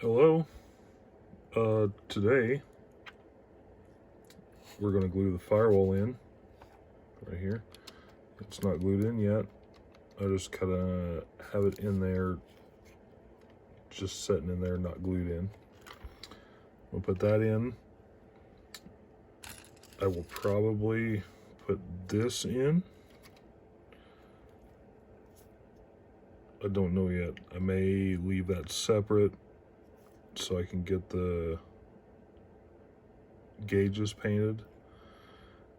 Hello. Today we're going to glue the firewall in right here. It's not glued in yet. I just kind of have it in there, just sitting in there, not glued in. We'll put that in. I will probably put this in. I don't know yet. I may leave that separate so I can get the gauges painted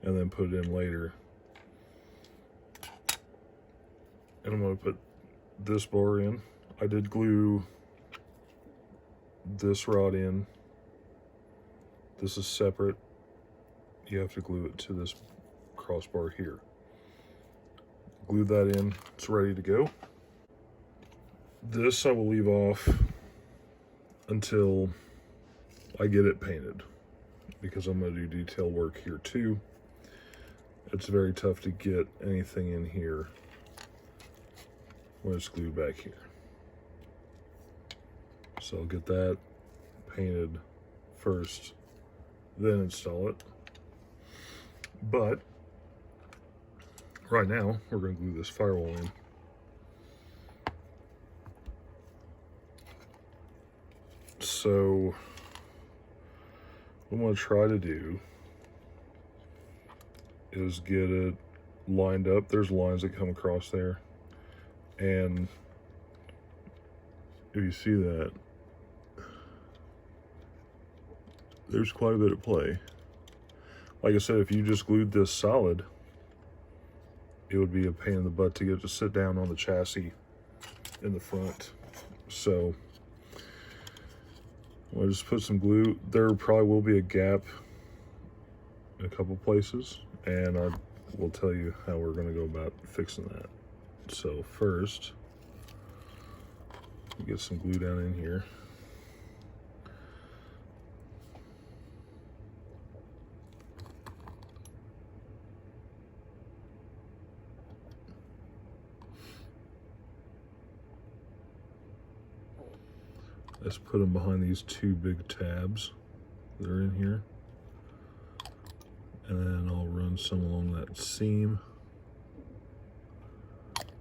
and then put it in later. And I'm going to put this bar in. I did glue this rod in. This is separate. You have to glue it to this crossbar here. Glue that in. It's ready to go. This I will leave off until I get it painted, because I'm going to do detail work here too. It's very tough to get anything in here when it's glued back here. So I'll get that painted first, then install it. But right now we're going to glue this firewall in. So what I'm going to try to do is get it lined up. There's lines that come across there, and if you see that, there's quite a bit of play. Like I said, if you just glued this solid, it would be a pain in the butt to get to sit down on the chassis in the front. So I'll just put some glue. There probably will be a gap in a couple places, and I will tell you how we're going to go about fixing that. So first, get some glue down in here. Let's put them behind these two big tabs that are in here. And then I'll run some along that seam. Then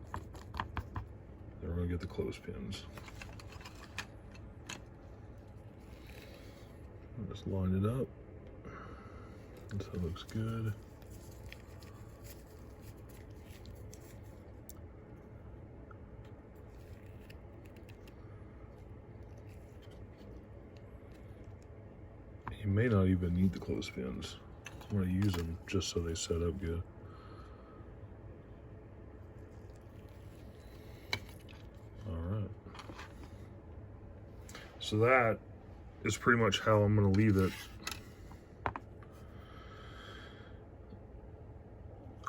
we're going to get the clothespins. Just line it up. So it looks good. You may not even need the clothespins. I'm going to use them just so they set up good. All right. So that is pretty much how I'm going to leave it.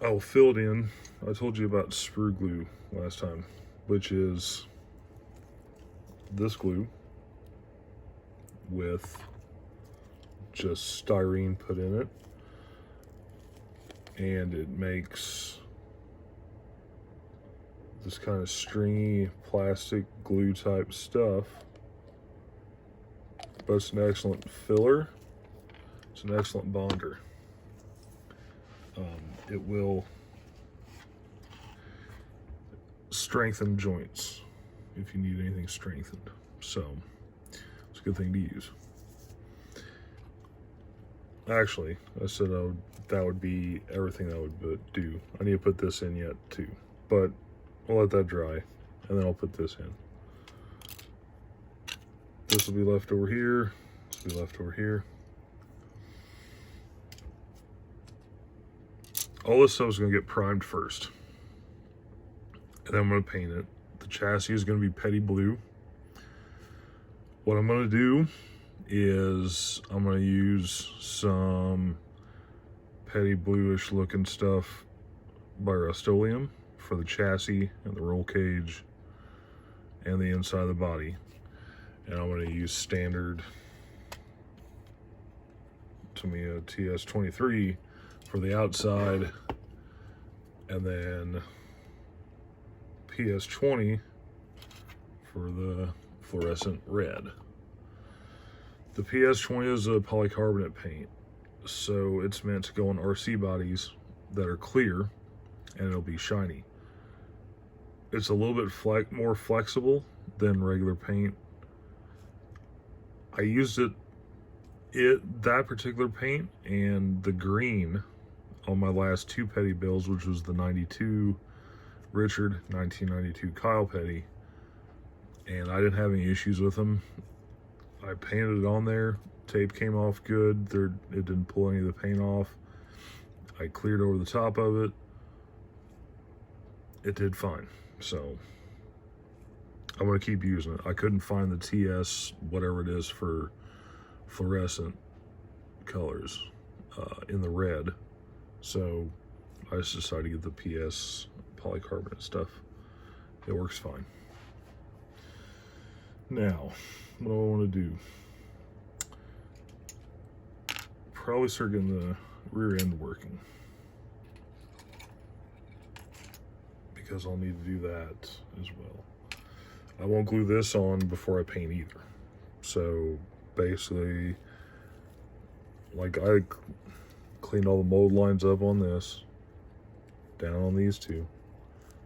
I'll fill it in. I told you about Sprue Glue last time, which is this glue with just styrene put in it, and it makes this kind of stringy plastic glue type stuff, but it's an excellent filler. It's an excellent bonder. It will strengthen joints if you need anything strengthened, so it's a good thing to use. Actually, I said that would be everything I would do. I need to put this in yet too, but I'll let that dry, and then I'll put this in. This will be left over here. This will be left over here. All this stuff is going to get primed first, and then I'm going to paint it. The chassis is going to be petty blue. What I'm going to do is I'm going to use some petty bluish looking stuff by Rust-Oleum for the chassis and the roll cage and the inside of the body, and I'm going to use standard Tamiya TS23 for the outside, and then PS20 for the fluorescent red. The PS20 is a polycarbonate paint, so it's meant to go on RC bodies that are clear, and it'll be shiny. It's a little bit more flexible than regular paint. I used that particular paint and the green on my last 2 Petty builds, which was the 92 Richard, 1992 Kyle Petty, and I didn't have any issues with them. I painted it on there, tape came off good, it didn't pull any of the paint off. I cleared over the top of it. It did fine, so I'm gonna keep using it. I couldn't find the TS, whatever it is, for fluorescent colors in the red, so I just decided to get the PS polycarbonate stuff. It works fine. Now, what do I want to do? Probably start getting the rear end working, because I'll need to do that as well. I won't glue this on before I paint either. So basically, like, I cleaned all the mold lines up on this, down on these two.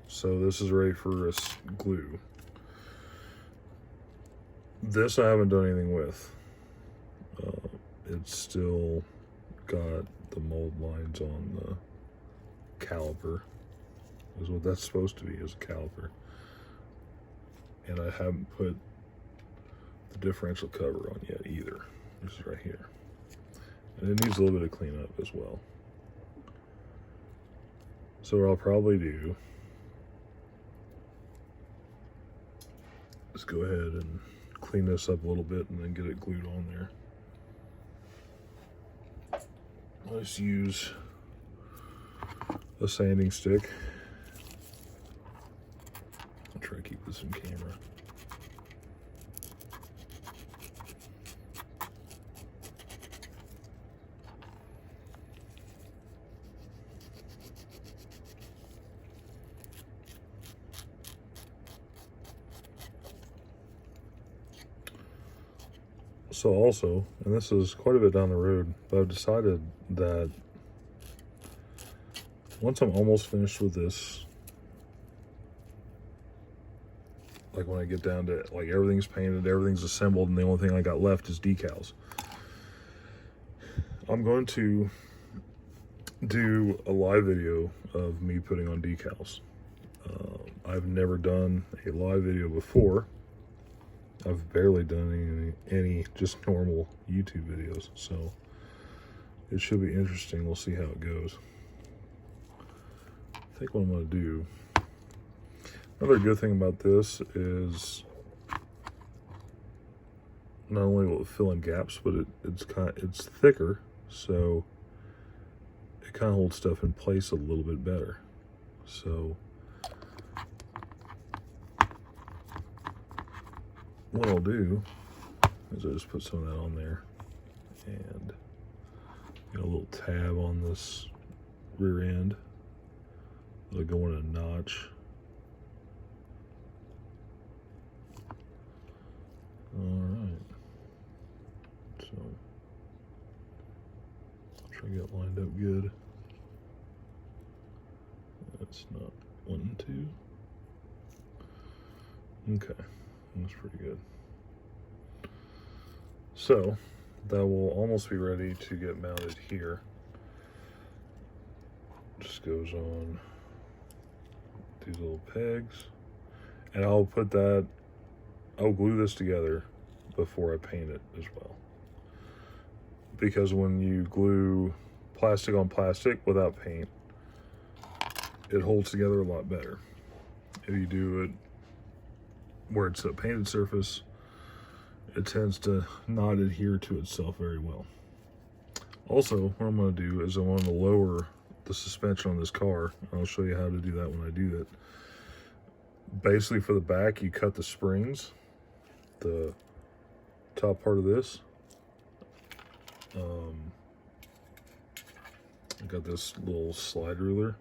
So this is ready for glue. This I haven't done anything with. It's still got the mold lines on the caliper. Is what that's supposed to be, is a caliper. And I haven't put the differential cover on yet either. This is right here. And it needs a little bit of cleanup as well. So what I'll probably do is go ahead and clean this up a little bit and then get it glued on there. Let's use a sanding stick. I'll try to keep this in camera. So also, and this is quite a bit down the road, but I've decided that once I'm almost finished with this, like when I get down to, like, everything's painted, everything's assembled, and the only thing I got left is decals, I'm going to do a live video of me putting on decals. I've never done a live video before. I've barely done any just normal YouTube videos, so it should be interesting. We'll see how it goes. I think what I'm going to do, another good thing about this is not only will it fill in gaps, but it's thicker, so it kind of holds stuff in place a little bit better. So what I'll do is I just put some of that on there and get a little tab on this rear end. It'll go in a notch. Alright. So I'll try to get it lined up good. That's not 1 and 2. Okay. That's pretty good. So that will almost be ready to get mounted here. Just goes on these little pegs, and I'll glue this together before I paint it as well, because when you glue plastic on plastic without paint, it holds together a lot better. If you do it where it's a painted surface, it tends to not adhere to itself very well. Also, what I'm going to do is I want to lower the suspension on this car. I'll show you how to do that when I do that. Basically, for the back, you cut the springs, the top part of this. I got this little slide ruler.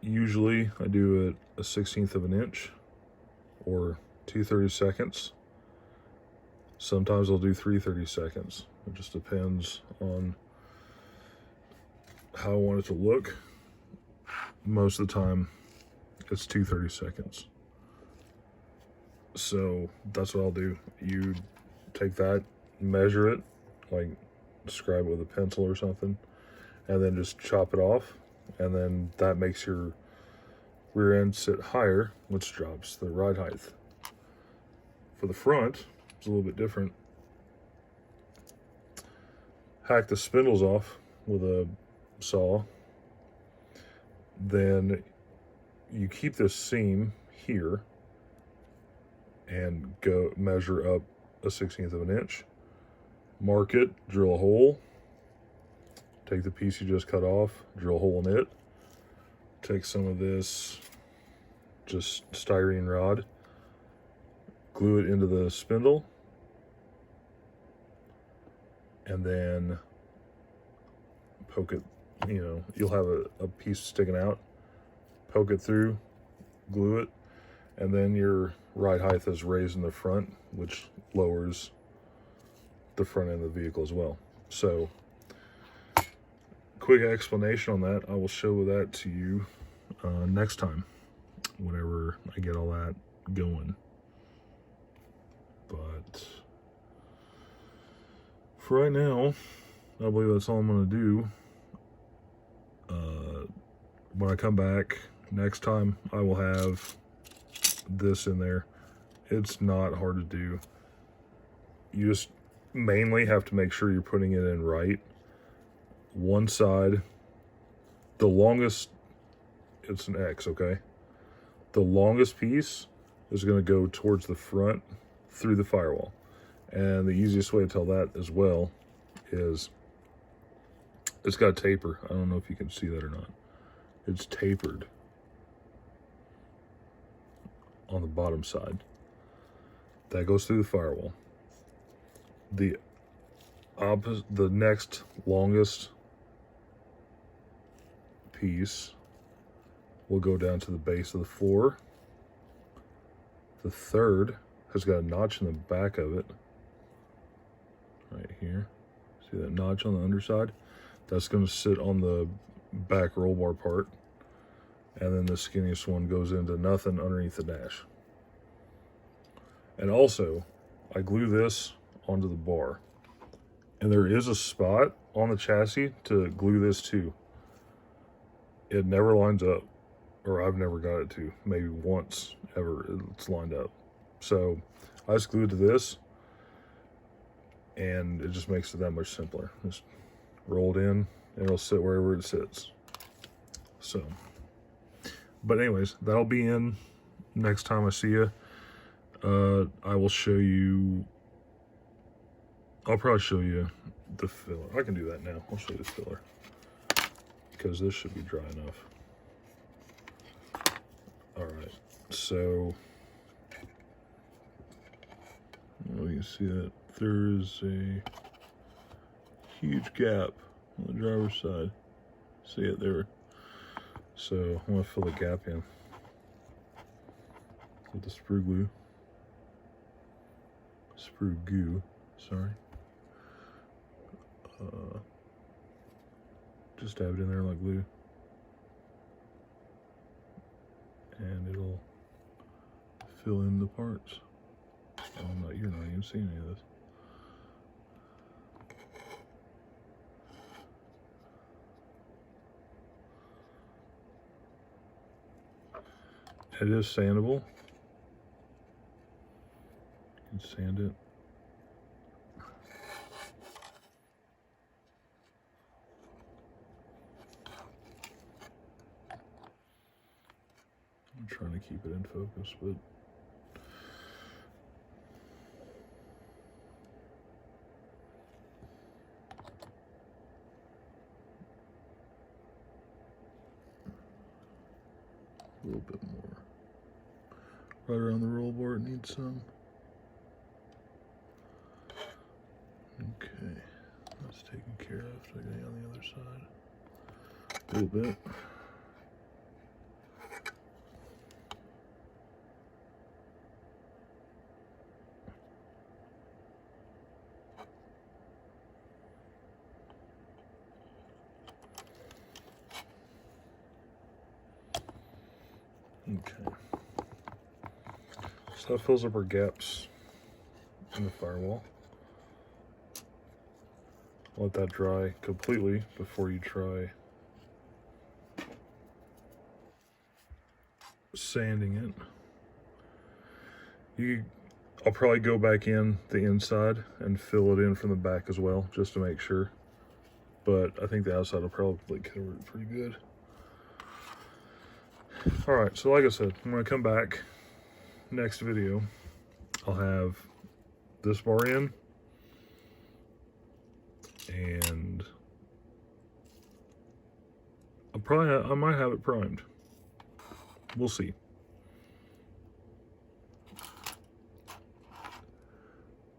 Usually I do it 1/16 of an inch or 2/32, Sometimes I'll do 3 30 seconds. It just depends on how I want it to look. Most of the time, it's 2 30 seconds. So that's what I'll do. You take that, measure it, like describe it with a pencil or something, and then just chop it off. And then that makes your rear end sit higher, which drops the ride height. For the front, it's a little bit different. Hack the spindles off with a saw. Then you keep this seam here and go measure up a 1/16 of an inch. Mark it, drill a hole. Take the piece you just cut off, drill a hole in it. Take some of this just styrene rod, glue it into the spindle, and then poke it, you know, you'll have a piece sticking out, poke it through, glue it, and then your ride height is raised in the front, which lowers the front end of the vehicle as well. So, quick explanation on that. I will show that to you next time, whenever I get all that going. But for right now, I believe that's all I'm going to do. When I come back next time, I will have this in there. It's not hard to do. You just mainly have to make sure you're putting it in right. One side, the longest, it's an X, okay? The longest piece is going to go towards the front through the firewall. And the easiest way to tell that as well is it's got a taper. I don't know if you can see that or not. It's tapered on the bottom side. That goes through the firewall. The next longest piece will go down to the base of the floor. The third has got a notch in the back of it, right here. See that notch on the underside? That's going to sit on the back roll bar part. And then the skinniest one goes into nothing underneath the dash. And also, I glue this onto the bar. And there is a spot on the chassis to glue this to. It never lines up, or I've never got it to. Maybe once ever it's lined up. So I just glued to this, and it just makes it that much simpler. Just roll it in, and it'll sit wherever it sits. So, but anyways, that'll be in next time I see you. I will show you, I'll probably show you the filler. I can do that now. I'll show you the filler, because this should be dry enough. All right, so you can see that there is a huge gap on the driver's side. See it there? So I'm gonna fill the gap in with the Sprue Glue. Sprue Goo, sorry. Just dab it in there like glue, and it'll fill in the parts. Oh, you're not even seeing any of this. It is sandable. You can sand it. I'm trying to keep it in focus, but a little bit more. Right around the roll bar, it needs some. Okay, that's taken care of. So I got it on the other side. A little bit. Okay. So that fills up our gaps in the firewall. Let that dry completely before you try sanding it. I'll probably go back in the inside and fill it in from the back as well, just to make sure. But I think the outside will probably cover it pretty good. All right, so like I said, I'm gonna come back next video. I'll have this bar in, and I might have it primed. We'll see.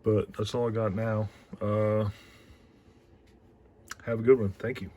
But that's all I got now. Have a good one. Thank you.